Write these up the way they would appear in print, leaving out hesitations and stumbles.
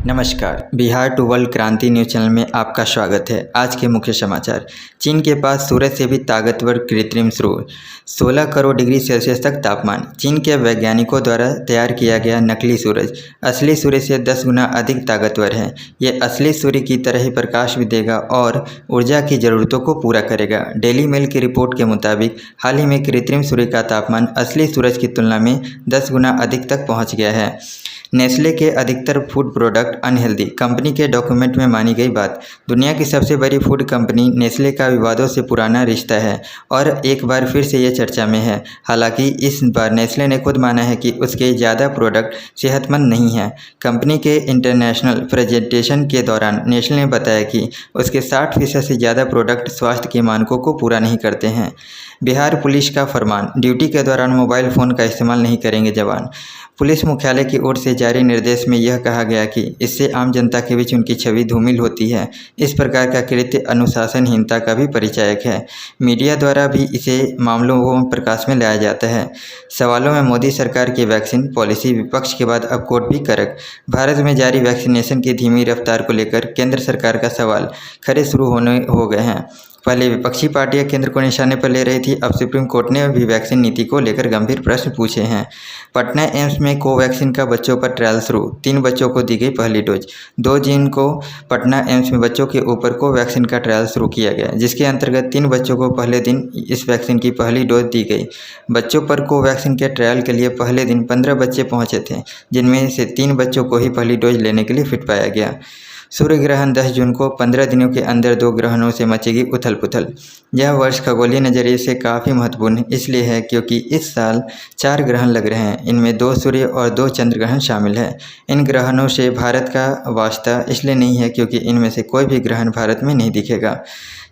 नमस्कार, Bihar to world क्रांति news channel में आपका स्वागत है। आज के मुख्य समाचार। चीन के पास सूरज से भी ताकतवर कृत्रिम सूरज, 16 करोड़ डिग्री सेल्सियस तक तापमान। चीन के वैज्ञानिकों द्वारा तैयार किया गया नकली सूरज असली सूरज से 10 गुना अधिक ताकतवर है। ये असली सूर्य की तरह ही प्रकाश भी देगा और ऊर्जा की ज़रूरतों को पूरा करेगा। डेली मेल की रिपोर्ट के मुताबिक हाल ही में कृत्रिम सूर्य का तापमान असली सूरज की तुलना में 10 गुना अधिक तक पहुँच गया है। नेस्ले के अधिकतर फूड प्रोडक्ट अनहेल्दी, कंपनी के डॉक्यूमेंट में मानी गई बात। दुनिया की सबसे बड़ी फूड कंपनी नेस्ले का विवादों से पुराना रिश्ता है और एक बार फिर से ये चर्चा में है। हालांकि इस बार नेस्ले ने खुद माना है कि उसके ज़्यादा प्रोडक्ट सेहतमंद नहीं हैं। कंपनी के इंटरनेशनल प्रेजेंटेशन के दौरान नेस्ले ने बताया कि उसके 60% से ज़्यादा प्रोडक्ट स्वास्थ्य के मानकों को पूरा नहीं करते हैं। बिहार पुलिस का फरमान, ड्यूटी के दौरान मोबाइल फ़ोन का इस्तेमाल नहीं करेंगे जवान। पुलिस मुख्यालय की ओर से जारी निर्देश में यह कहा गया कि इससे आम जनता के बीच उनकी छवि धूमिल होती है। इस प्रकार का कृत्य अनुशासनहीनता का भी परिचायक है। मीडिया द्वारा भी इसे मामलों को प्रकाश में लाया जाता है। सवालों में मोदी सरकार की वैक्सीन पॉलिसी, विपक्ष के बाद अब कोर्ट भी कड़क। भारत में जारी वैक्सीनेशन की धीमी रफ्तार को लेकर केंद्र सरकार का सवाल खड़े शुरू हो गए हैं। पहले विपक्षी पार्टियां केंद्र को निशाने पर ले रही थी, अब सुप्रीम कोर्ट ने भी वैक्सीन नीति को लेकर गंभीर प्रश्न पूछे हैं। पटना एम्स में कोवैक्सीन का बच्चों पर ट्रायल शुरू, 3 बच्चों को दी गई पहली डोज। 2 जून को पटना एम्स में बच्चों के ऊपर कोवैक्सीन का ट्रायल शुरू किया गया, जिसके अंतर्गत 3 बच्चों को पहले दिन इस वैक्सीन की पहली डोज दी गई। बच्चों पर कोवैक्सीन के ट्रायल के लिए पहले दिन 15 बच्चे पहुँचे थे, जिनमें से 3 बच्चों को ही पहली डोज लेने के लिए फिट पाया गया। सूर्य ग्रहण 10 जून को, 15 दिनों के अंदर 2 ग्रहणों से मचेगी उथल पुथल। यह वर्ष खगोलीय नज़रिए से काफ़ी महत्वपूर्ण इसलिए है क्योंकि इस साल 4 ग्रहण लग रहे हैं। इनमें 2 सूर्य और 2 चंद्र ग्रहण शामिल है। इन ग्रहणों से भारत का वास्ता इसलिए नहीं है क्योंकि इनमें से कोई भी ग्रहण भारत में नहीं दिखेगा।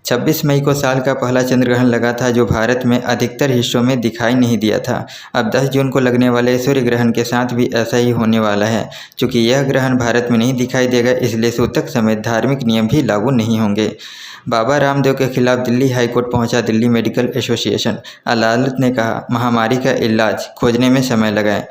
26 मई को साल का पहला चंद्र ग्रहण लगा था, जो भारत में अधिकतर हिस्सों में दिखाई नहीं दिया था। अब 10 जून को लगने वाले सूर्य ग्रहण के साथ भी ऐसा ही होने वाला है। चूँकि यह ग्रहण भारत में नहीं दिखाई देगा, इसलिए सूतक समेत धार्मिक नियम भी लागू नहीं होंगे। बाबा रामदेव के खिलाफ दिल्ली हाईकोर्ट पहुंचा दिल्ली मेडिकल एसोसिएशन। अदालत ने कहा, महामारी का इलाज खोजने में समय लगाए।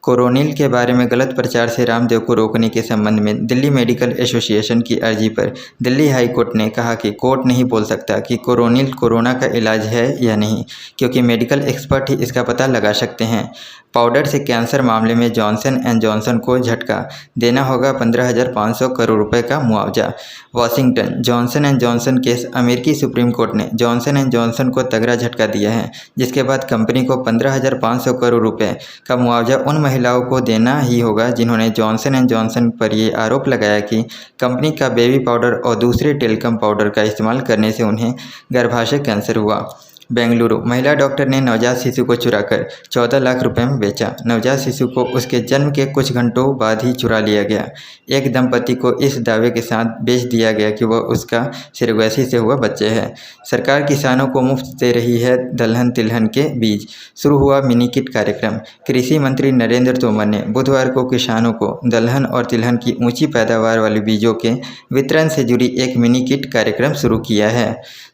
कोरोनिल के बारे में गलत प्रचार से रामदेव को रोकने के संबंध में दिल्ली मेडिकल एसोसिएशन की अर्जी पर दिल्ली हाई कोर्ट ने कहा कि कोर्ट नहीं बोल सकता कि कोरोनिल कोरोना का इलाज है या नहीं, क्योंकि मेडिकल एक्सपर्ट ही इसका पता लगा सकते हैं। पाउडर से कैंसर मामले में जॉनसन एंड जॉनसन को झटका, देना होगा 15,500 करोड़ रुपए का मुआवजा। Washington, Johnson and Johnson case, अमेरिकी सुप्रीम कोर्ट ने जॉनसन एंड जॉनसन को तगड़ा झटका दिया है, जिसके बाद कंपनी को 15,500 करोड़ रुपए का मुआवजा उन महिलाओं को देना ही होगा जिन्होंने जॉनसन एंड जॉनसन पर ये आरोप लगाया कि कंपनी का बेबी पाउडर और दूसरे टेल्कम पाउडर का इस्तेमाल करने से उन्हें गर्भाशय कैंसर हुआ। बेंगलुरु, महिला डॉक्टर ने नवजात शिशु को चुराकर 14 लाख रुपए में बेचा। नवजात शिशु को उसके जन्म के कुछ घंटों बाद ही चुरा लिया गया। एक दंपति को इस दावे के साथ बेच दिया गया कि वह उसका सिरगैसी से हुआ बच्चे है। सरकार किसानों को मुफ्त दे रही है दलहन तिलहन के बीज, शुरू हुआ मिनी किट कार्यक्रम। कृषि मंत्री नरेंद्र तोमर ने बुधवार को किसानों को दलहन और तिलहन की ऊंची पैदावार वाले बीजों के वितरण से जुड़ी एक मिनी किट कार्यक्रम शुरू किया है।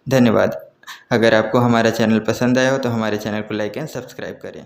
धन्यवाद। अगर आपको हमारा चैनल पसंद आया हो तो हमारे चैनल को लाइक एंड सब्सक्राइब करें।